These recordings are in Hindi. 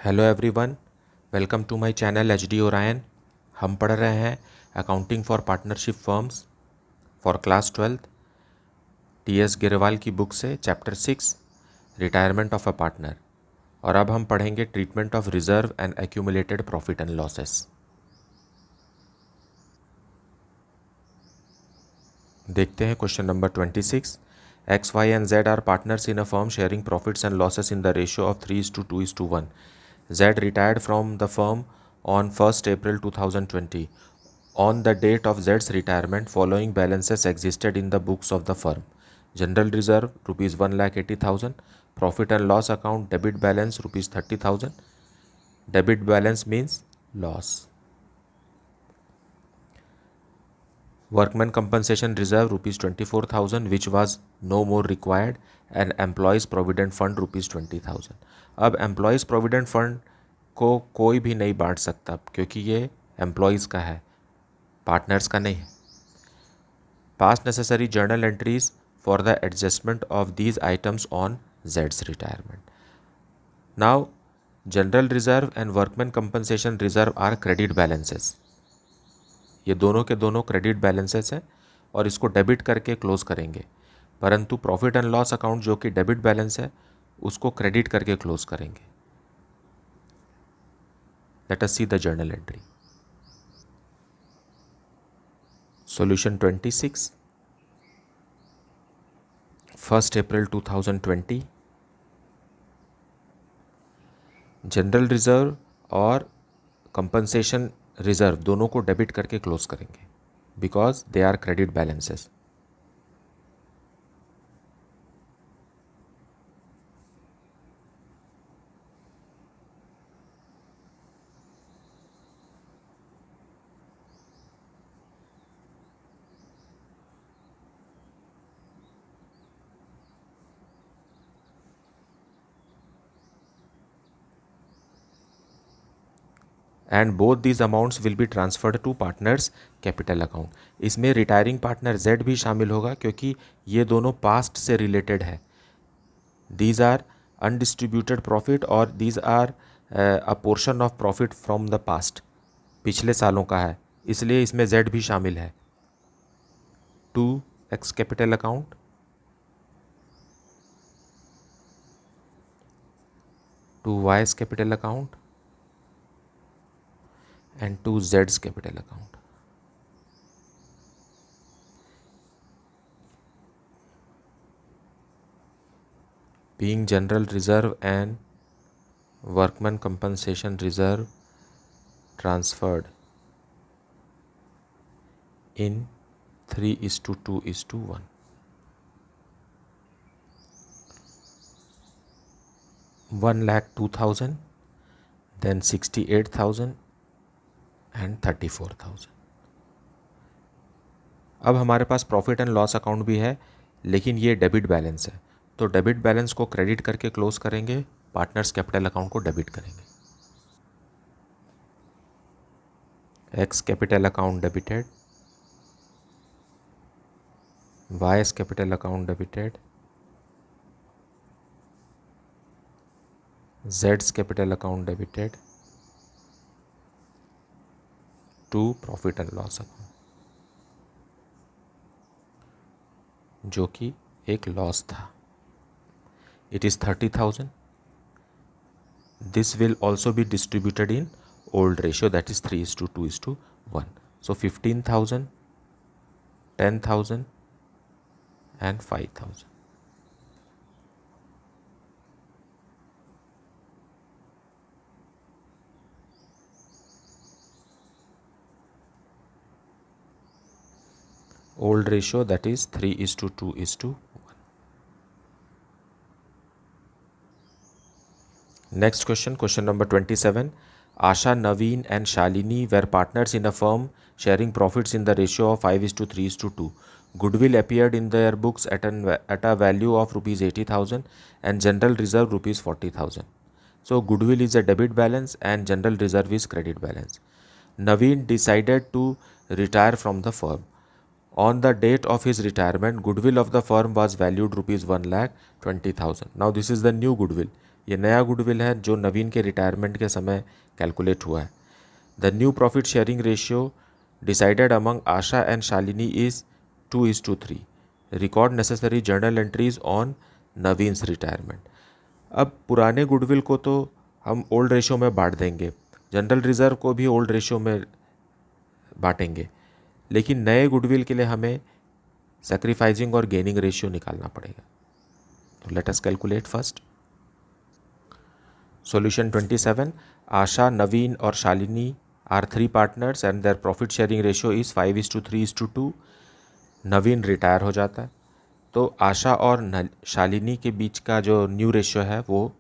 Hello everyone, welcome to my channel H D Orion. हम पढ़ रहे हैं accounting for partnership firms for class 12th T S Grewal की बुक से chapter 6 retirement of a partner. और अब हम पढ़ेंगे treatment of reserve and accumulated profit and losses. देखते हैं question number 26। X Y and Z are partners in a firm sharing profits and losses in the ratio of 3:2:1। Z retired from the firm on 1st April 2020. On the date of Z's retirement, following balances existed in the books of the firm. General reserve rupees 1,80,000. Profit and loss account debit balance rupees 30,000. Debit balance means loss. Workman compensation reserve rupees 24,000 which was no more required, and employees provident fund rupees 20,000. अब employees provident fund को कोई भी नहीं बांट सकता क्योंकि ये employees का है, partners का नहीं है. Past necessary journal entries for the adjustment of these items on Z's retirement. Now general reserve and workman compensation reserve are credit balances. ये दोनों के दोनों क्रेडिट बैलेंसेस हैं और इसको डेबिट करके क्लोज करेंगे, परंतु प्रॉफिट एंड लॉस अकाउंट जो कि डेबिट बैलेंस है उसको क्रेडिट करके क्लोज करेंगे. Let us see the journal entry. Solution 26. 1st April 2020. General reserve और कंपनसेशन रिजर्व दोनों को डेबिट करके क्लोज करेंगे because they are credit balances. And both these amounts will be transferred to partners capital account. इसमें रिटायरिंग पार्टनर जेड भी शामिल होगा क्योंकि ये दोनों पास्ट से रिलेटेड है. दीज आर अनडिस्ट्रीब्यूटेड प्रॉफिट और these are a portion of profit from the past, पिछले सालों का है, इसलिए इसमें जेड भी शामिल है. To X capital account, to Y's capital account and to Z's capital account. Being general reserve and workman compensation reserve transferred in 3:2:1. 1,02,000, then 68,000 and 34,000. अब हमारे पास प्रॉफिट एंड लॉस अकाउंट भी है लेकिन ये डेबिट बैलेंस है, तो डेबिट बैलेंस को क्रेडिट करके क्लोज करेंगे, पार्टनर्स कैपिटल अकाउंट को डेबिट करेंगे. X capital account debited, Y's capital account debited, जेड्स capital account debited to profit and loss account, जो कि एक लॉस था. It is 30,000. This will also be distributed in old ratio that is 3:2:1. So 15,000, 10,000 and 5,000. Old ratio that is 3:2:1. Next question, question number 27. Asha, Naveen and Shalini were partners in a firm sharing profits in the ratio of 5:3:2. Goodwill appeared in their books at a value of rupees 80,000 and general reserve rupees 40,000. So goodwill is a debit balance and general reserve is credit balance. Naveen decided to retire from the firm. On the date of his retirement, goodwill of the firm was valued rupees 1,20,000. Now this is the new goodwill. ये नया गुडविल है जो नवीन के रिटायरमेंट के समय कैलकुलेट हुआ है। The new profit sharing ratio decided among Asha and Shalini is 2:3। Record necessary journal entries on Naveen's retirement. अब पुराने गुडविल को तो हम ओल्ड रेशियो में बांट देंगे, जनरल रिजर्व को भी ओल्ड रेशियो में बांटेंगे, लेकिन नए गुडविल के लिए हमें सैक्रिफाइसिंग और गेनिंग रेशियो निकालना पड़ेगा। तो let us calculate first. Solution 27, Asha, Naveen और Shalini are 3 partners and their profit sharing ratio is 5:3:2। Naveen retire हो जाता है, तो आशा और शालिनी के बीच का जो न्यू रेशियो है वो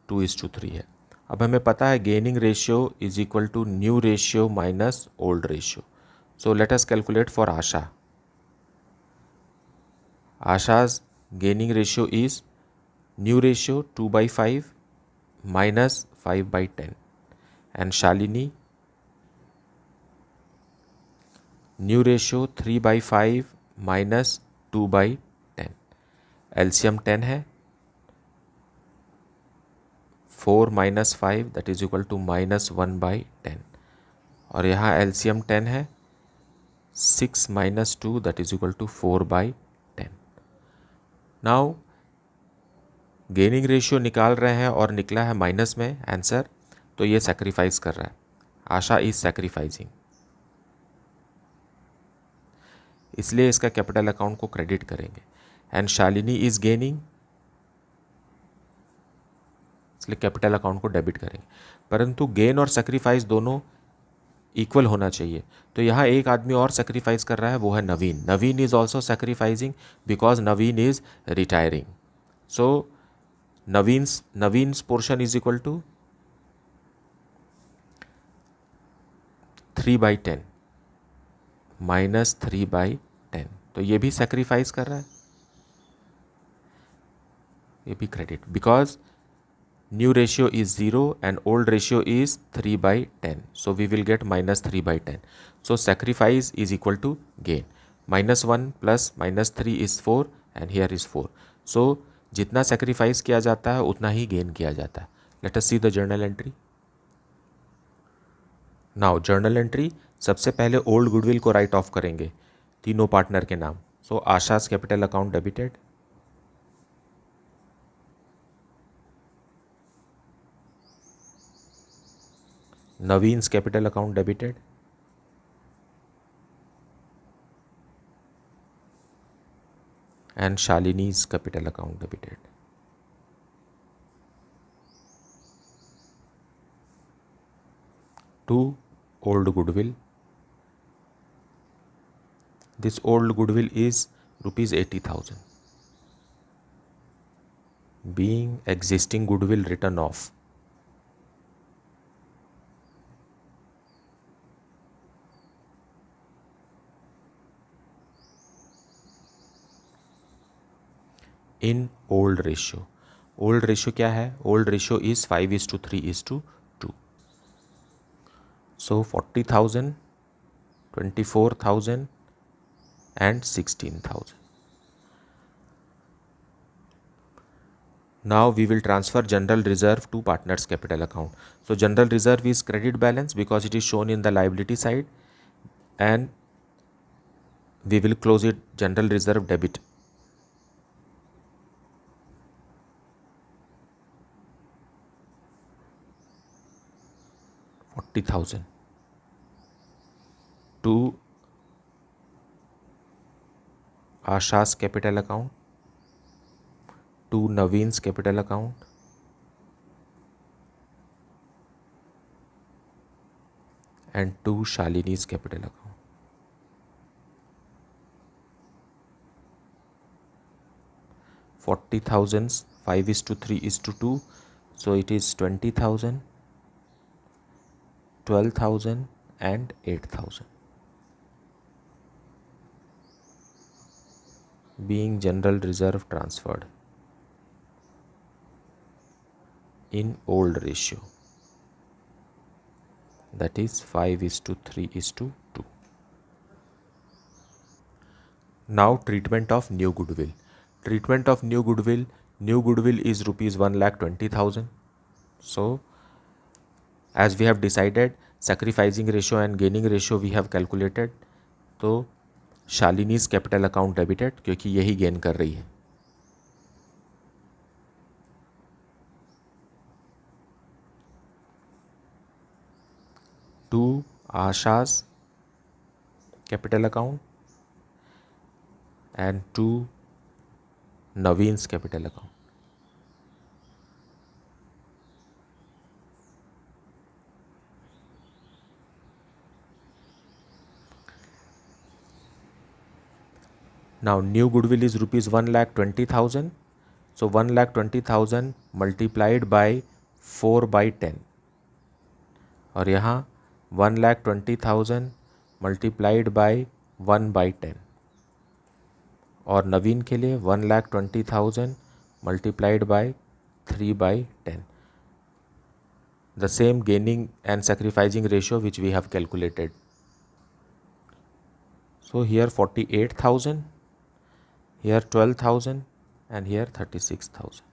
2:3 है। अब हमें पता है gaining ratio is equal to new ratio minus old ratio. So let us calculate for Asha. Asha's gaining ratio is new ratio 2/5 minus 5/10, and Shalini new ratio 3/5 minus 2/10। LCM 10 है, 4 minus 5 that is equal to minus 1/10, और यहाँ LCM 10 है, 6 minus 2 that is equal to 4/10। Now gaining ratio निकाल रहे हैं और निकला है माइनस में आंसर, तो ये सैक्रिफाइस कर रहा है। आशा इज सैक्रिफाइसिंग, इसलिए इसका कैपिटल अकाउंट को क्रेडिट करेंगे। एंड शालिनी इज गेनिंग, इसलिए कैपिटल अकाउंट को डेबिट करेंगे। परंतु गेन और सैक्रिफाइस दोनों इक्वल होना चाहिए, तो यहाँ एक आदमी और सैक्रिफाइस कर रहा है, वो है Naveen. Naveen is also sacrificing because Naveen is retiring. So Naveen's portion is equal to 3/10 minus 3/10, तो ये भी सैक्रिफाइस कर रहा है, ये भी credit, because new ratio is 0 and old ratio is 3/10, so we will get minus 3/10। So sacrifice is equal to gain. -1 plus -3 is 4 and here is 4। सो जितना सैक्रिफाइस किया जाता है उतना ही गेन किया जाता है। Let us see the journal entry. Now journal entry, सबसे पहले ओल्ड गुडविल को राइट ऑफ करेंगे तीनों पार्टनर के नाम। So Asha's capital account debited, Naveen's capital account debited, and Shalini's capital account debited. To old goodwill. This old goodwill is rupees 80,000. Being existing goodwill written off. In old ratio. Old ratio क्या है? Old ratio is 5:3:2. So 40,000, 24,000 and 16,000. Now we will transfer general reserve to partners capital account. So general reserve is credit balance because it is shown in the liability side, and we will close it general reserve debit. $40,000 to Asha's capital account, to Naveen's capital account, and to Shalini's capital account. $40,000, 5:3:2, so it is 20,000, 12,000 and 8,000. Being general reserve transferred in old ratio, that is 5:3:2. Now treatment of new goodwill. Treatment of new goodwill New goodwill is rupees 1,20,000. So as we have decided, sacrificing ratio and gaining ratio we have calculated. तो शालिनीज कैपिटल अकाउंट डेबिटेड, क्योंकि यही गेन कर रही है. To Asha's capital account and to Naveen's capital account. Now new goodwill is rupees 1,20,000. So 1,20,000 multiplied by 4/10, और यहाँ 1,20,000 multiplied by 1/10, और नवीन के लिए 1,20,000 multiplied by 3/10. The same gaining and sacrificing ratio which we have calculated. So here 48,000, here 12,000, and here 36,000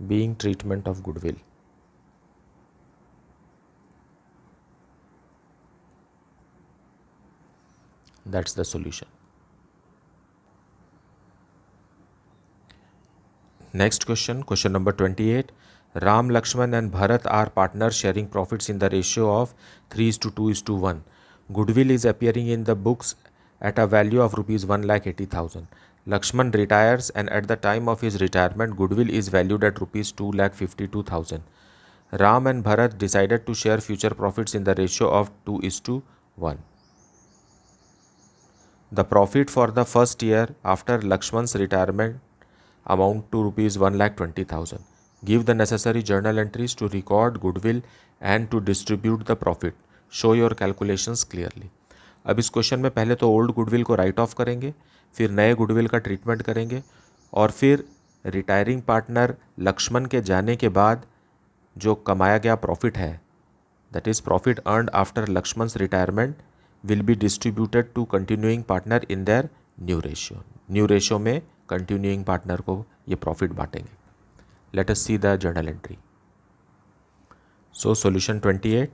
being treatment of goodwill. That's the solution. Next question, question number 28. Ram, Lakshman and Bharat are partners sharing profits in the ratio of 3:2:1. Goodwill is appearing in the books at a value of rupees 1,80,000. Lakshman retires, and at the time of his retirement, goodwill is valued at rupees 2,52,000. Ram and Bharat decided to share future profits in the ratio of 2:1. The profit for the first year after Lakshman's retirement amount to rupees 1,20,000. Give the necessary journal entries to record goodwill and to distribute the profit. Show your calculations clearly. अब इस क्वेश्चन में पहले तो ओल्ड गुडविल को राइट ऑफ करेंगे, फिर नए गुडविल का ट्रीटमेंट करेंगे, और फिर रिटायरिंग पार्टनर लक्ष्मण के जाने के बाद जो कमाया गया प्रॉफिट है, that is profit earned after Lakshman's retirement, will be distributed to continuing partner in their new ratio. New ratio में कंटिन्यूइंग पार्टनर को ये प्रॉफिट बांटेंगे. Let us see the journal entry. So solution 28.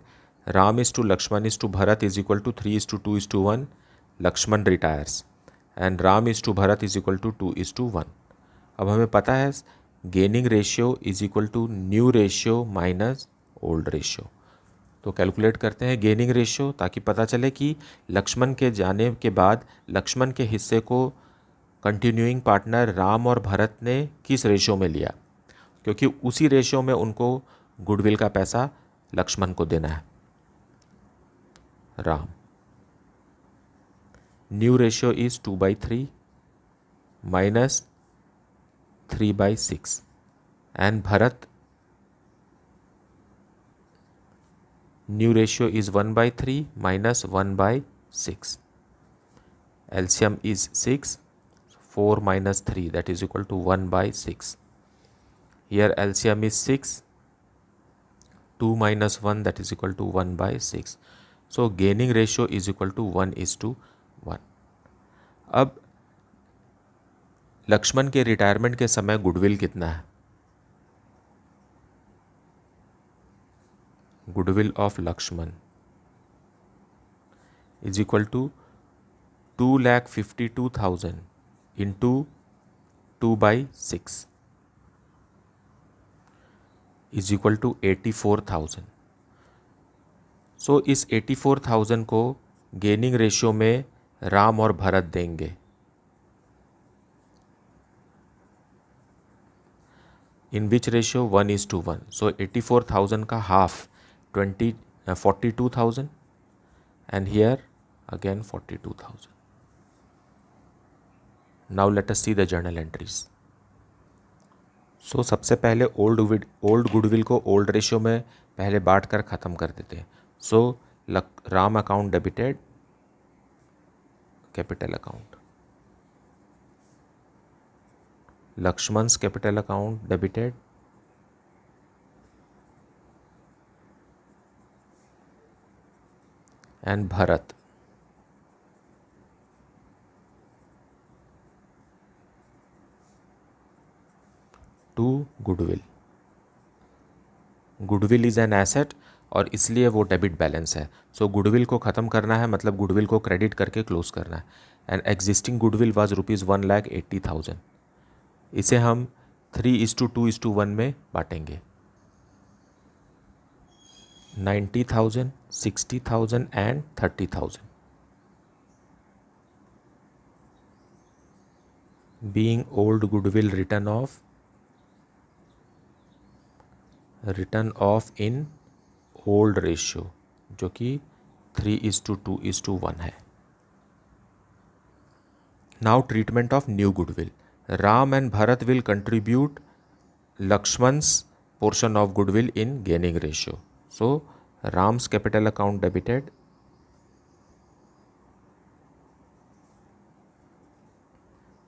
Ram is to Lakshman is to Bharat is equal to 3:2:1. Lakshman retires and Ram is to Bharat is equal to 2:1. अब हमें पता है gaining ratio is equal to new ratio minus old ratio. तो कैलकुलेट करते हैं गेनिंग रेशियो, ताकि पता चले कि लक्ष्मण के जाने के बाद लक्ष्मण के हिस्से को कंटिन्यूइंग पार्टनर राम और भरत ने किस रेशियो में लिया, क्योंकि उसी रेशियो में उनको गुडविल का पैसा लक्ष्मण को देना है. Ram. New ratio is 2/3 minus 3/6, and Bharat, new ratio is 1/3 minus 1/6. LCM is 6, 4 minus 3, that is equal to 1/6. Here LCM is 6, 2 minus 1, that is equal to 1/6. So gaining ratio is equal to 1:1. अब लक्ष्मण के रिटायरमेंट के समय गुडविल कितना है? Goodwill of Lakshman is equal to 2,52,000 into 2/6 is equal to 84,000. So इस 84,000 को गेनिंग रेशियो में राम और भरत देंगे. इन विच रेशियो 1:1. सो 84,000 का half 42,000 and here again 42,000. Now let us see the journal entries. So सबसे पहले ओल्ड गुडविल को ओल्ड रेशियो में पहले बांट कर ख़त्म कर देते हैं. So Ram account debited, capital account. Lakshman's capital account debited, and Bharat goodwill is an asset और इसलिए वो डेबिट बैलेंस है। सो गुडविल को ख़त्म करना है, मतलब गुडविल को क्रेडिट करके क्लोज करना है। And existing goodwill was ₹1,80,000। इसे हम 3:2:1 में बांटेंगे। 90,000, 60,000 and 30,000। Being old goodwill written off in old ratio, जो कि 3:2:1 है। Now treatment of new goodwill. Ram and Bharat will contribute Lakshman's portion of goodwill in gaining ratio. So Ram's capital account debited,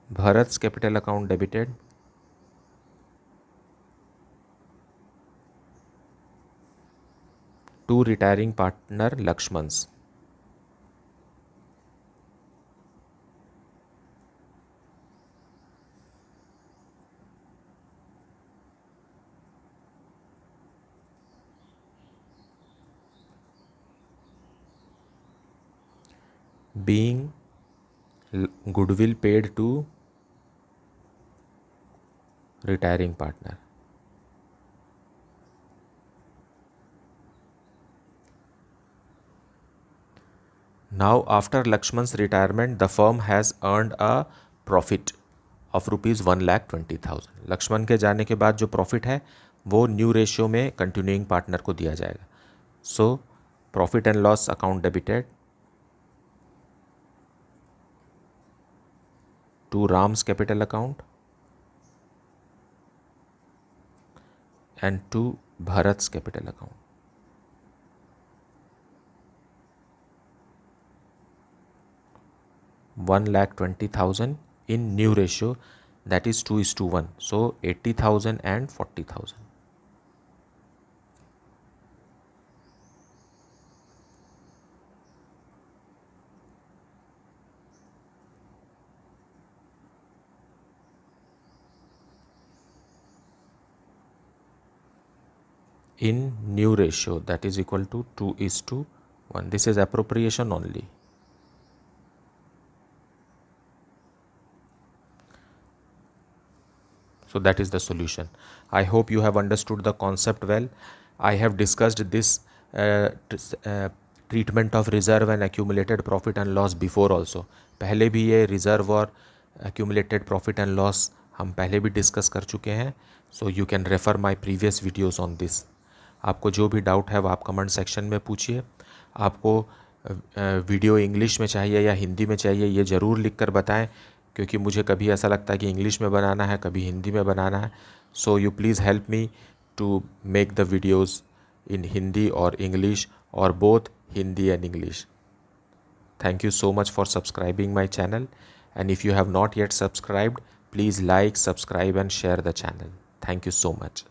Bharat's capital account debited, to retiring partner Lakshman's. Being goodwill paid to retiring partner. Now after Lakshman's retirement, the firm has earned a profit of ₹1,20,000. Lakshman के जाने के बाद जो प्रॉफिट है वो न्यू रेशियो में कंटिन्यूइंग पार्टनर को दिया जाएगा। So profit and loss account debited to Ram's capital account and to Bharat's capital account. $1,20,000 in new ratio, that is 2:1. So 80,000 and 40,000. In new ratio, that is equal to 2:1. This is appropriation only. So that is the solution. I hope you have understood the concept well. I have discussed this treatment of reserve and accumulated profit and loss before also. पहले भी ये reserve और accumulated profit and loss हम पहले भी डिस्कस कर चुके हैं. So you can refer my previous videos on this. आपको जो भी डाउट है वो आप कमेंट सेक्शन में पूछिए. आपको वीडियो इंग्लिश में चाहिए या हिंदी में चाहिए ये ज़रूर लिख कर बताएं, क्योंकि मुझे कभी ऐसा लगता है कि इंग्लिश में बनाना है, कभी हिंदी में बनाना है. So you please help me to make the videos in Hindi और इंग्लिश, और both Hindi and English. Thank you so much for subscribing my channel, and if you have not yet subscribed, please like, subscribe and share the channel. Thank you so much.